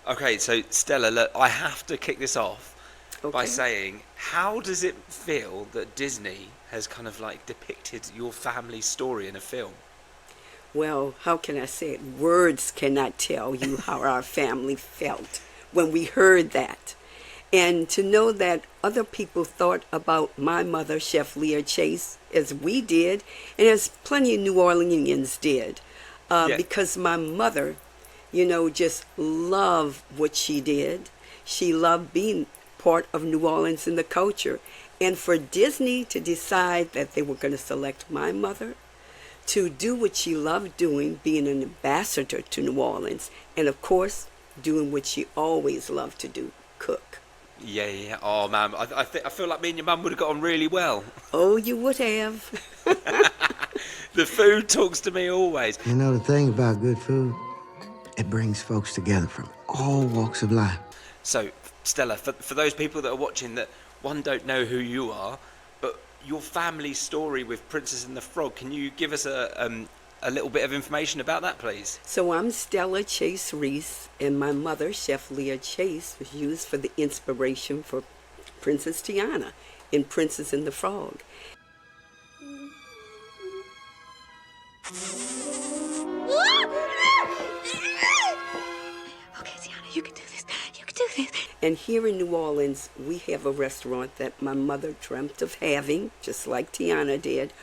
Okay, so Stella, look, I have to kick this off by Okay. saying, how does it feel that Disney has kind of like depicted your family story in a film? Well, how can I say it? Words cannot tell you how our family felt when we heard that. And to know that other people thought about my mother, Chef Leah Chase, as we did, and as plenty of New Orleanians did. Yeah, Because my mother, just loved what she did. She loved being part of New Orleans and the culture. And for Disney to decide that they were going to select my mother to do what she loved doing, being an ambassador to New Orleans, and of course, doing what she always loved to do, cook. yeah. Oh man, I feel like me and your mum would have got on really well. Oh, you would have. The food talks to me always. You know, the thing about good food, it brings folks together from all walks of life. So, Stella, for those people that are watching that one don't know who you are, but your family story with Princess and the Frog, can you give us a little bit of information about that, please? So I'm Stella Chase Reese, and my mother, Chef Leah Chase, was used for the inspiration for Princess Tiana in Princess and the Frog. Okay, Tiana, you can do this. You can do this. And here in New Orleans, we have a restaurant that my mother dreamt of having, just like Tiana did.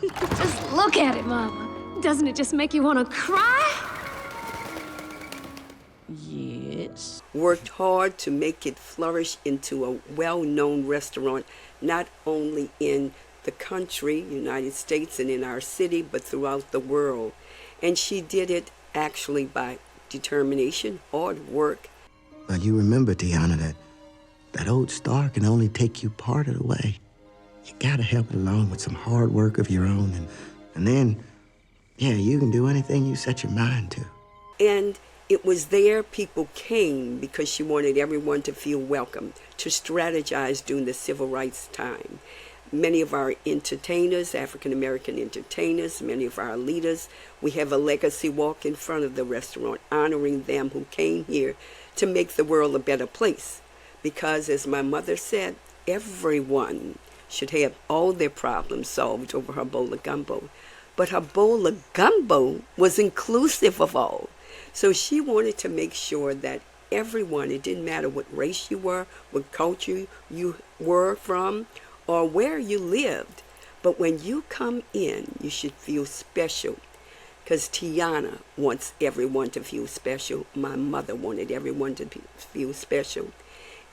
Just look at it, Mama. Doesn't it just make you want to cry? Yes. Worked hard to make it flourish into a well-known restaurant, not only in the country, United States, and in our city, but throughout the world. And she did it actually by determination, hard work. Now, you remember, Tiana, that old star can only take you part of the way. You gotta help it along with some hard work of your own, and then, yeah, you can do anything you set your mind to. And it was there people came because she wanted everyone to feel welcome, to strategize during the civil rights time. Many of our entertainers, African American entertainers, many of our leaders, we have a legacy walk in front of the restaurant honoring them who came here to make the world a better place. Because as my mother said, everyone should have all their problems solved over her bowl of gumbo. But her bowl of gumbo was inclusive of all. So she wanted to make sure that everyone, it didn't matter what race you were, what culture you were from, or where you lived. But when you come in, you should feel special. Because Tiana wants everyone to feel special. My mother wanted everyone to feel special.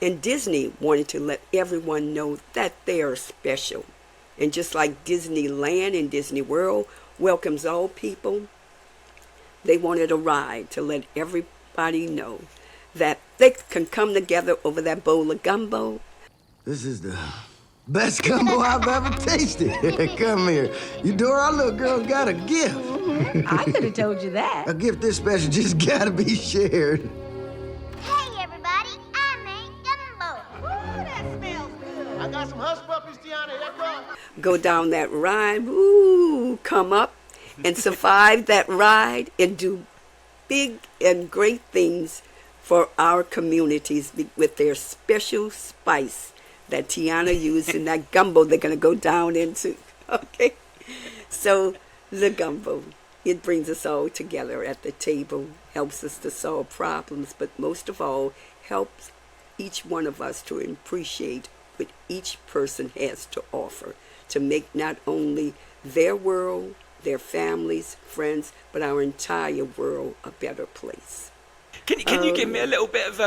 And Disney wanted to let everyone know that they are special. And just like Disneyland and Disney World welcomes all people, they wanted a ride to let everybody know that they can come together over that bowl of gumbo. This is the best gumbo I've ever tasted. Come here. Eudora, our little girl's got a gift. I could have told you that. A gift this special just gotta be shared. Hey, everybody, I made gumbo. Ooh, that smells good. I got some hush puppies, Tiana. Here come. Go down that ride, ooh, come up and survive that ride and do big and great things for our communities with their special spice that Tiana used in that gumbo they're going to go down into. Okay? So the gumbo, it brings us all together at the table, helps us to solve problems, but most of all, helps each one of us to appreciate what each person has to offer, to make not only their world, their families, friends, but our entire world a better place. Can you give me a bit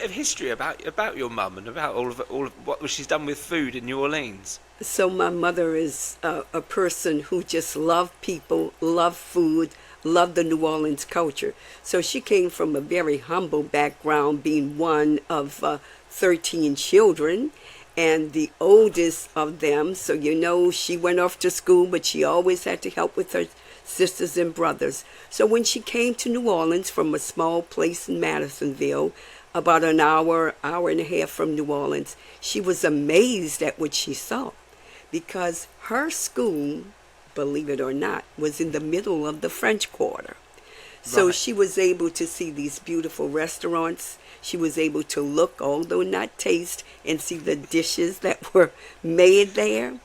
of history about your mum and about all of what she's done with food in New Orleans? So my mother is a person who just loved people, loved food, loved the New Orleans culture. So she came from a very humble background, being one of 13 children, and the oldest of them. So she went off to school, but she always had to help with her sisters and brothers. So when she came to New Orleans from a small place in Madisonville, about an hour and a half from New Orleans, she was amazed at what she saw, because her school, believe it or not, was in the middle of the French Quarter. So Right. she was able to see these beautiful restaurants. She was able to look, although not taste, and see the dishes that were made there,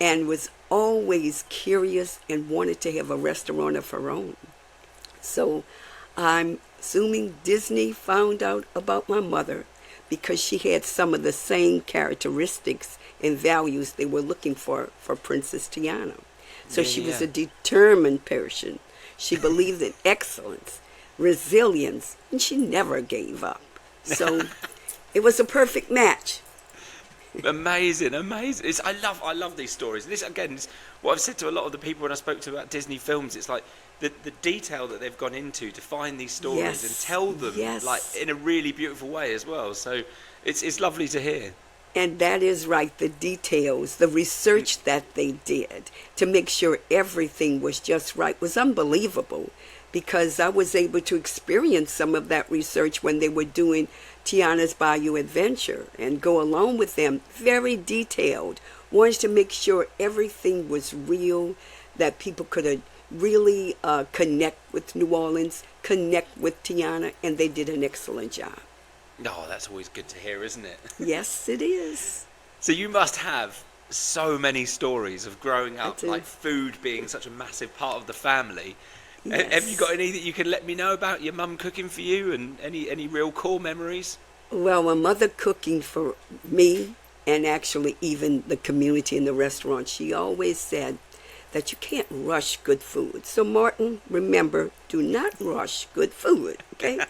and was always curious and wanted to have a restaurant of her own. So I'm assuming Disney found out about my mother because she had some of the same characteristics and values they were looking for Princess Tiana. So she was a determined person. She believed in excellence, resilience, and she never gave up. So it was a perfect match. Amazing, amazing. I love these stories. This again is what I've said to a lot of the people when I spoke to about Disney films. It's like the detail that they've gone into to find these stories Yes, and tell them yes. like in a really beautiful way as well. So it's lovely to hear. And that is right, the details, the research that they did to make sure everything was just right was unbelievable, because I was able to experience some of that research when they were doing Tiana's Bayou Adventure and go along with them, very detailed, wanted to make sure everything was real, that people could really connect with New Orleans, connect with Tiana, and they did an excellent job. Oh, that's always good to hear, isn't it? Yes, it is. So you must have so many stories of growing I up, do. like food being such a massive part of the family. Yes. Have you got any that you can let me know about your mum cooking for you, and any real core memories? Well, my mother cooking for me, and actually even the community in the restaurant, she always said that you can't rush good food. So Martin, remember, do not rush good food, okay?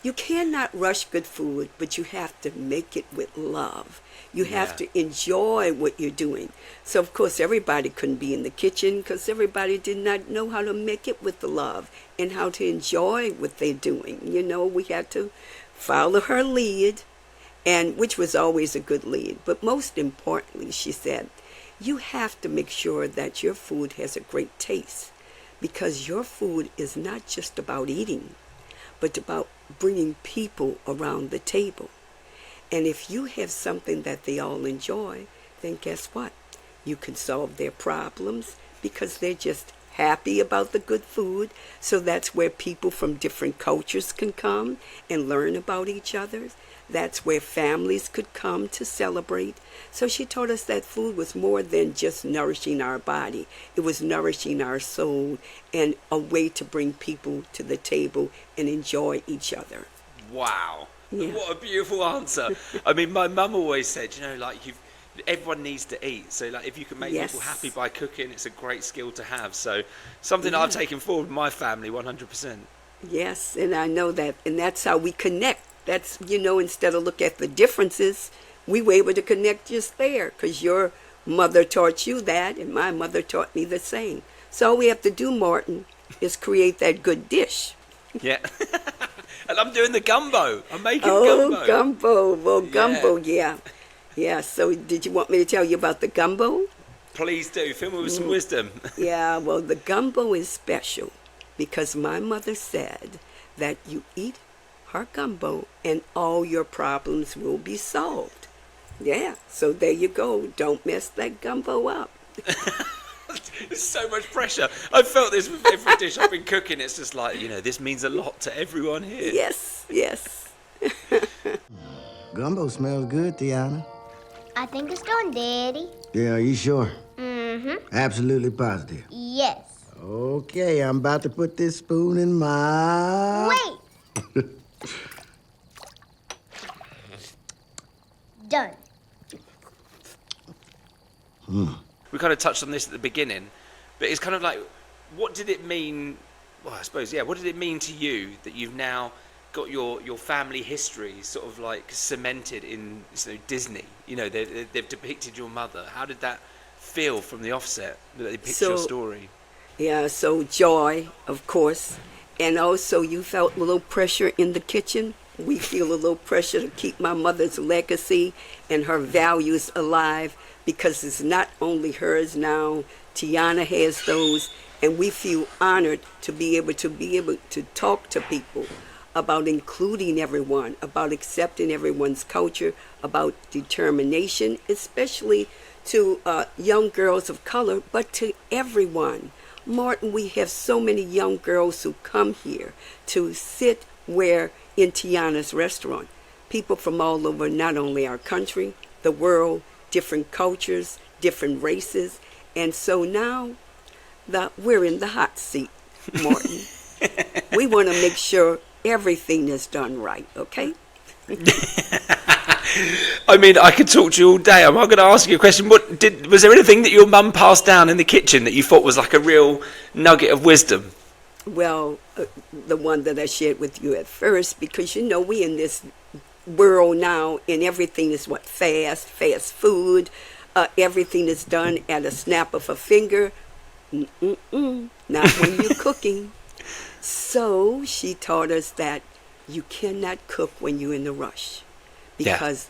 You cannot rush good food, but you have to make it with love. You have to enjoy what you're doing. So, of course, everybody couldn't be in the kitchen because everybody did not know how to make it with the love and how to enjoy what they're doing. You know, we had to follow her lead, and which was always a good lead. But most importantly, she said, you have to make sure that your food has a great taste, because your food is not just about eating, but about bringing people around the table. And if you have something that they all enjoy, then guess what? You can solve their problems because they're just happy about the good food. So that's where people from different cultures can come and learn about each other. That's where families could come to celebrate. So she told us that food was more than just nourishing our body. It was nourishing our soul and a way to bring people to the table and enjoy each other. Wow. Yeah. What a beautiful answer. I mean, my mum always said, like everyone needs to eat. So like if you can make people happy by cooking, it's a great skill to have. So something I've taken forward in my family 100%. Yes, and I know that. And that's how we connect. That's, instead of look at the differences, we were able to connect just there because your mother taught you that and my mother taught me the same. So all we have to do, Martin, is create that good dish. Yeah. And I'm doing the gumbo. I'm making Oh, gumbo. gumbo. Well, gumbo, yeah. Yeah, so did you want me to tell you about the gumbo? Please do. Fill me with some wisdom. Yeah, well, the gumbo is special because my mother said that you eat her gumbo and all your problems will be solved. Yeah, so there you go. Don't mess that gumbo up. There's so much pressure. I've felt this with every dish I've been cooking. It's just like, this means a lot to everyone here. Yes, yes. Gumbo smells good, Tiana. I think it's done, Daddy. Yeah, are you sure? Mm-hmm. Absolutely positive. Yes. Okay, I'm about to put this spoon in my... Wait! Done. We kind of touched on this at the beginning, but it's kind of like, what did it mean? Well, I suppose, what did it mean to you that you've now got your family history sort of like cemented in Disney? They've depicted your mother. How did that feel from the offset that they picked your story? Yeah, so joy, of course. And also you felt a little pressure in the kitchen. We feel a little pressure to keep my mother's legacy and her values alive because it's not only hers now. Tiana has those, and we feel honored to be able to talk to people about including everyone, about accepting everyone's culture, about determination, especially to young girls of color, but to everyone. Martin, we have so many young girls who come here to sit where in Tiana's restaurant. People from all over, not only our country, the world, different cultures, different races. And so now we're in the hot seat, Martin. We want to make sure everything is done right, okay? I mean, I could talk to you all day. I'm not going to ask you a question. Was there anything that your mum passed down in the kitchen that you thought was like a real nugget of wisdom? Well, the one that I shared with you at first, because we in this world now, and everything is fast food. Everything is done at a snap of a finger. Not when you're cooking. So she taught us that you cannot cook when you're in a rush, because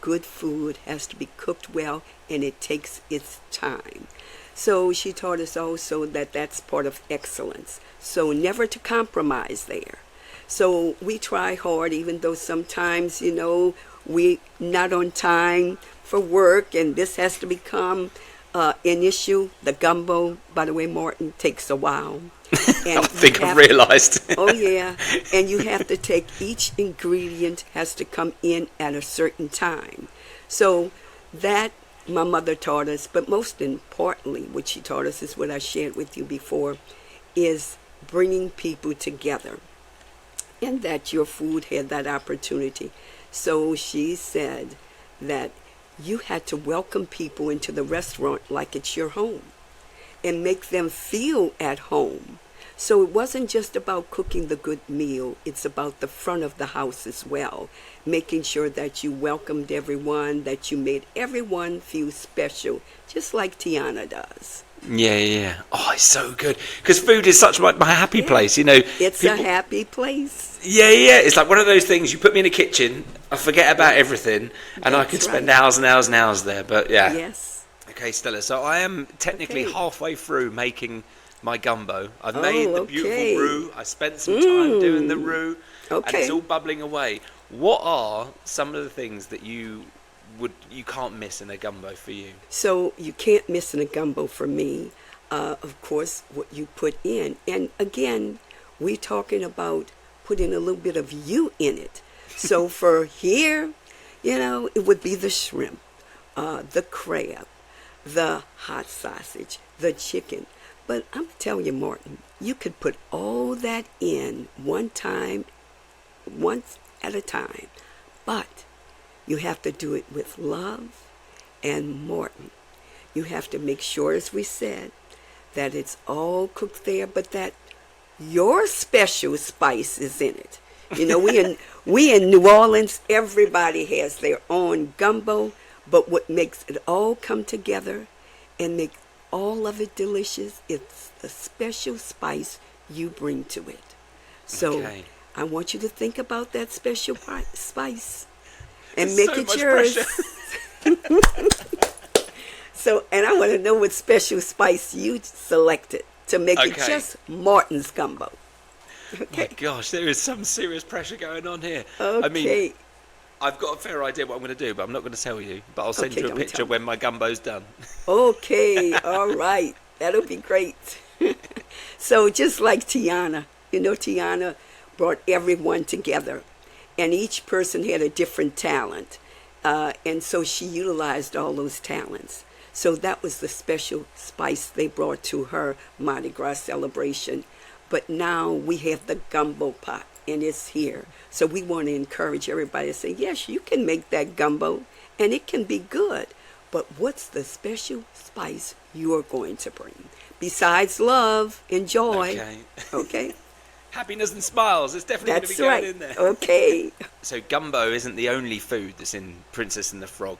good food has to be cooked well, and it takes its time. So she taught us also that that's part of excellence. So never to compromise there. So we try hard, even though sometimes, we not on time for work, and this has to become an issue. The gumbo, by the way, Martin, takes a while. And I think I've realised. Oh, yeah. And you have to take each ingredient has to come in at a certain time. So that my mother taught us, but most importantly, what she taught us is what I shared with you before, is bringing people together, and that your food had that opportunity. So she said that you had to welcome people into the restaurant like it's your home and make them feel at home. So it wasn't just about cooking the good meal, it's about the front of the house as well, making sure that you welcomed everyone, that you made everyone feel special, just like Tiana does. Yeah. Oh, it's so good. Because food is such my happy place, It's a happy place. Yeah. It's like one of those things, you put me in a kitchen, I forget about everything, and I could spend hours and hours and hours there. But yeah. Yes. Okay, Stella, so I am technically halfway through making my gumbo. I've made the beautiful roux. I spent some time doing the roux, and it's all bubbling away. What are some of the things that you can't miss in a gumbo for you? So you can't miss in a gumbo for me, of course, what you put in. And again, we're talking about putting a little bit of you in it. So for here, it would be the shrimp, the crab, the hot sausage, the chicken. But I'm going to tell you, Martin, you could put all that in once at a time. But you have to do it with love. And Martin, you have to make sure, as we said, that it's all cooked there, but that your special spice is in it. We in New Orleans, everybody has their own gumbo, but what makes it all come together and make all of it delicious, it's the special spice you bring to it. So I want you to think about that special spice and make it yours. So, and I want to know what special spice you selected to make it just Martin's gumbo. My gosh, there is some serious pressure going on here. Okay. I mean, I've got a fair idea what I'm going to do, but I'm not going to tell you. But I'll send you a picture when my gumbo's done. Okay, all right. That'll be great. So just like Tiana, Tiana brought everyone together, and each person had a different talent. And so she utilized all those talents. So that was the special spice they brought to her Mardi Gras celebration. But now we have the gumbo pot, and it's here. So we want to encourage everybody to say, yes, you can make that gumbo, and it can be good. But what's the special spice you're going to bring? Besides love and joy. Okay? Happiness and smiles. It's definitely going to be going in there. Okay. So gumbo isn't the only food that's in Princess and the Frog.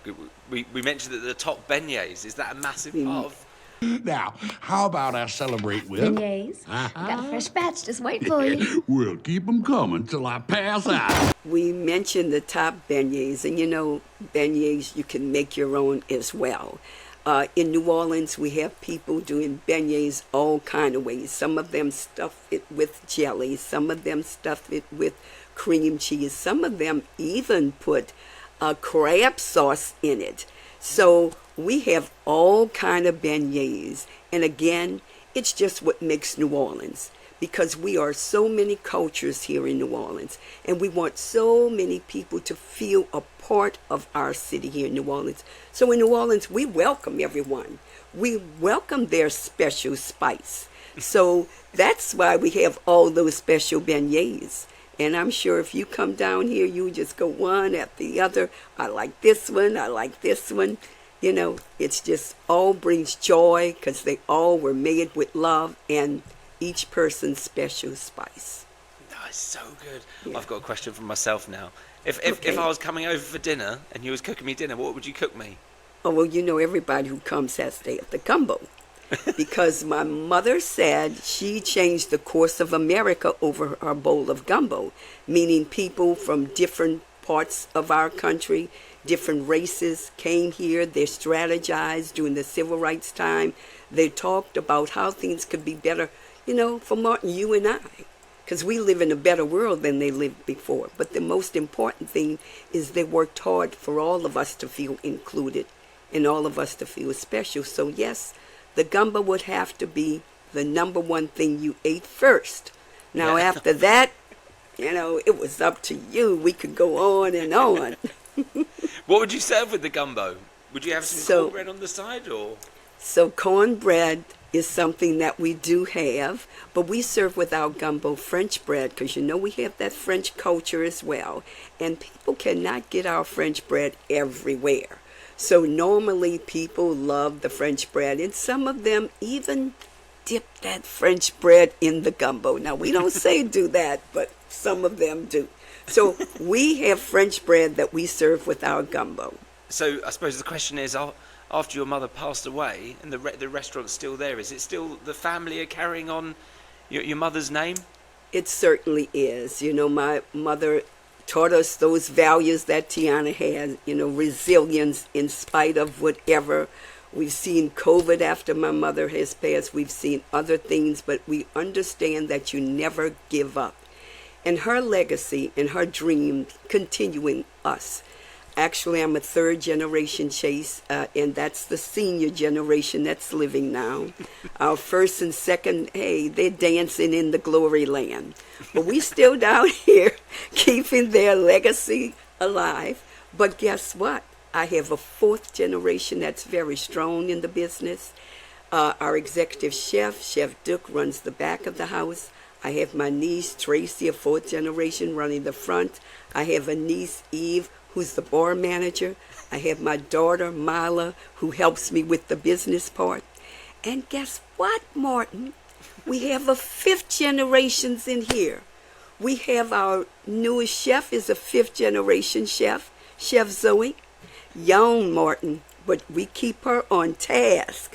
We mentioned at the top beignets. Is that a massive part of? Now, how about I celebrate with... Beignets. I got a fresh batch just waiting for you. We'll keep them coming till I pass out. We mentioned the top beignets, and beignets you can make your own as well. In New Orleans, we have people doing beignets all kind of ways. Some of them stuff it with jelly. Some of them stuff it with cream cheese. Some of them even put crab sauce in it. So we have all kind of beignets. And again, it's just what makes New Orleans, because we are so many cultures here in New Orleans, and we want so many people to feel a part of our city here in New Orleans. So in New Orleans, we welcome everyone. We welcome their special spice. So that's why we have all those special beignets. And I'm sure if you come down here, you just go one after the other. I like this one. I like this one. You know, it's just all brings joy because they all were made with love and each person's special spice. That's so good. Yeah. I've got a question for myself now. If Okay. I was coming over for dinner and you was cooking me dinner, what would you cook me? Oh, well, you know, everybody who comes has to have the gumbo. Because my mother said she changed the course of America over her bowl of gumbo, meaning people from different parts of our country, different races came here. They strategized during the civil rights time. They talked about how things could be better, you know, for Martin, you and I, because we live in a better world than they lived before. But the most important thing is they worked hard for all of us to feel included and all of us to feel special. So yes, the gumbo would have to be the number one thing you ate first. Now, after that, you know, it was up to you. We could go on and on. What would you serve with the gumbo? Would you have some cornbread on the side, or? So cornbread is something that we do have, but we serve with our gumbo French bread because, you know, we have that French culture as well. And people cannot get our French bread everywhere. So normally people love the French bread, and some of them even dip that French bread in the gumbo. Now, we don't say do that, but some of them do. So we have French bread that we serve with our gumbo. So I suppose the question is, after your mother passed away and the restaurant's still there, is it still the family are carrying on your mother's name? It certainly is. You know, my mother taught us those values that Tiana has, you know, resilience in spite of whatever. We've seen COVID after my mother has passed. We've seen other things, but we understand that you never give up. And her legacy and her dream continuing us. Actually, I'm a third generation Chase, and that's the senior generation that's living now. Our first and second, hey, they're dancing in the glory land. But we still down here keeping their legacy alive. But guess what? I have a fourth generation that's very strong in the business. Our executive chef, Chef Duke, runs the back of the house. I have my niece, Tracy, a fourth generation, running the front. I have a niece, Eve, who's the bar manager. I have my daughter, Mila, who helps me with the business part. And guess what, Martin? We have a fifth generations in here. We have our newest chef is a fifth generation chef, Chef Zoe. Young, Martin, but we keep her on task.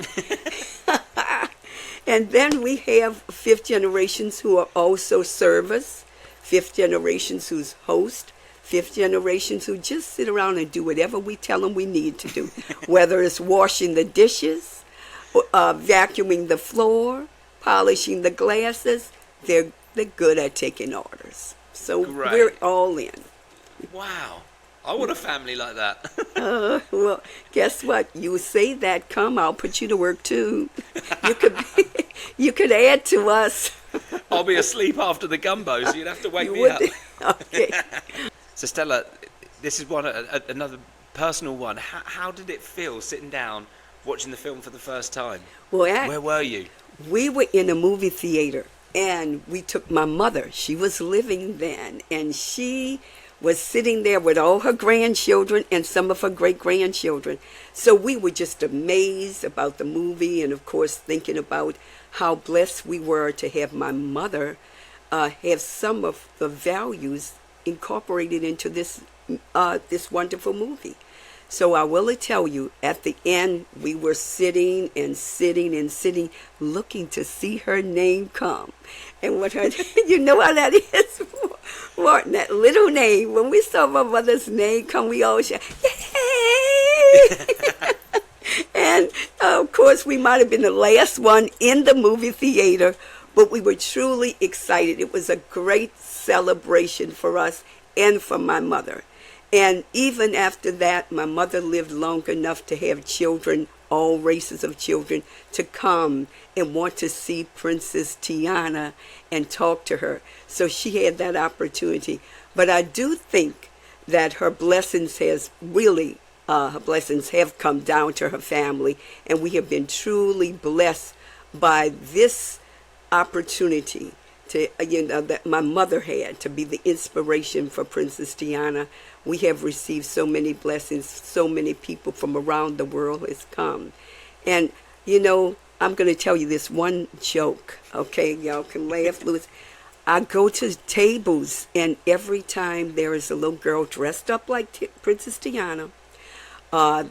And then we have fifth generations who are also servers, fifth generations who's host, fifth generations who just sit around and do whatever we tell them we need to do, whether it's washing the dishes, vacuuming the floor, polishing the glasses. They're good at taking orders. So Great. We're all in. Wow. I want a family like that. Well, guess what? You say that, come, I'll put you to work too. You could add to us. I'll be asleep after the gumbo, so you'd have to wake You me would. up. Okay. So Stella, this is another personal one. How did it feel sitting down watching the film for the first time? Well, Where were you? we were in a movie theater, and we took my mother. She was living then, and she was sitting there with all her grandchildren and some of her great-grandchildren. So we were just amazed about the movie, and of course thinking about how blessed we were to have my mother have some of the values incorporated into this wonderful movie. So I will tell you, at the end, we were sitting and sitting and sitting, looking to see her name come. And what her, you know how that is, Martin, that little name. When we saw my mother's name come, we all shout, yay! And of course, we might have been the last one in the movie theater, but we were truly excited. It was a great celebration for us and for my mother. And even after that, my mother lived long enough to have children all races of children to come and want to see Princess Tiana and talk to her. So she had that opportunity. But I do think that her blessings her blessings have come down to her family, and we have been truly blessed by this opportunity to, that my mother had, to be the inspiration for Princess Tiana. We have received so many blessings. So many people from around the world has come. And, I'm going to tell you this one joke, okay? Y'all can laugh, Louis. I go to tables, and every time there is a little girl dressed up like Princess Tiana,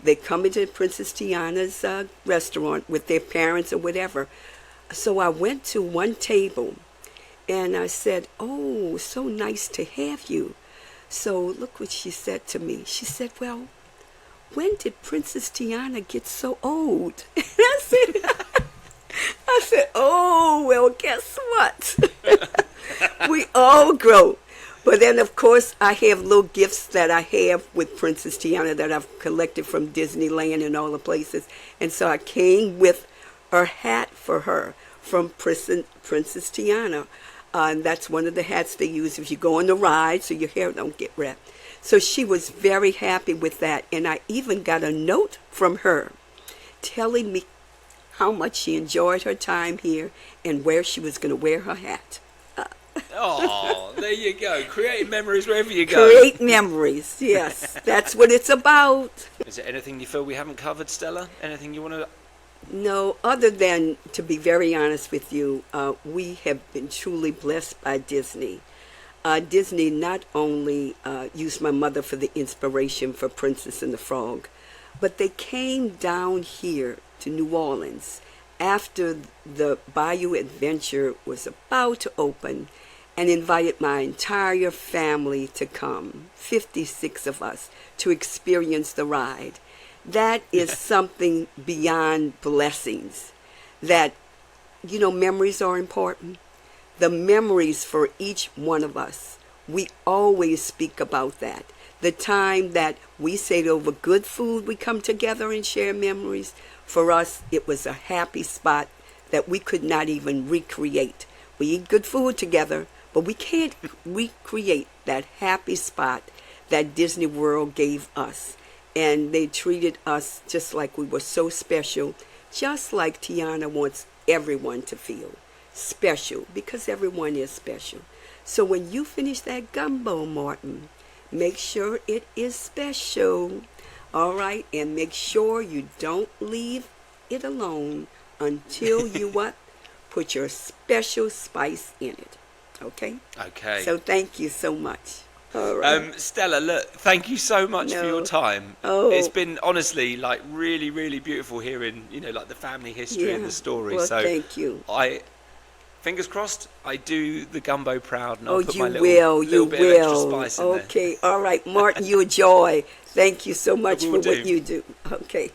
they come into Princess Tiana's restaurant with their parents or whatever. So I went to one table, and I said, "Oh, so nice to have you." So look what she said to me. She said, "Well, when did Princess Tiana get so old?" And I said, "Oh, well, guess what? We all grow." But then, of course, I have little gifts that I have with Princess Tiana that I've collected from Disneyland and all the places. And so I came with her hat for her from Princess Tiana. And that's one of the hats they use if you go on the ride so your hair don't get wet. So she was very happy with that. And I even got a note from her telling me how much she enjoyed her time here and where she was going to wear her hat. Oh, there you go. Create memories wherever you go. Create memories, yes. That's what it's about. Is there anything you feel we haven't covered, Stella? Anything you want to... No, other than, to be very honest with you, we have been truly blessed by Disney. Disney not only used my mother for the inspiration for Princess and the Frog, but they came down here to New Orleans after the Bayou Adventure was about to open and invited my entire family to come, 56 of us, to experience the ride. That is something beyond blessings. That, memories are important. The memories for each one of us, we always speak about that. The time that we sat over good food, we come together and share memories. For us, it was a happy spot that we could not even recreate. We eat good food together, but we can't recreate that happy spot that Disney World gave us. And they treated us just like we were so special, just like Tiana wants everyone to feel special, because everyone is special. So when you finish that gumbo, Martin, make sure it is special, all right? And make sure you don't leave it alone until you what? Put your special spice in it, okay? Okay. So thank you so much. All right. Stella, look, thank you so much for your time. Oh. It's been honestly really, really beautiful hearing, the family history and the story. Well, so thank you. Fingers crossed, I do the gumbo proud, and I'll put you my little will. bit of extra spice in there. Okay, all right, Martin, you're a joy. Thank you so much for Will do. what you do. Okay.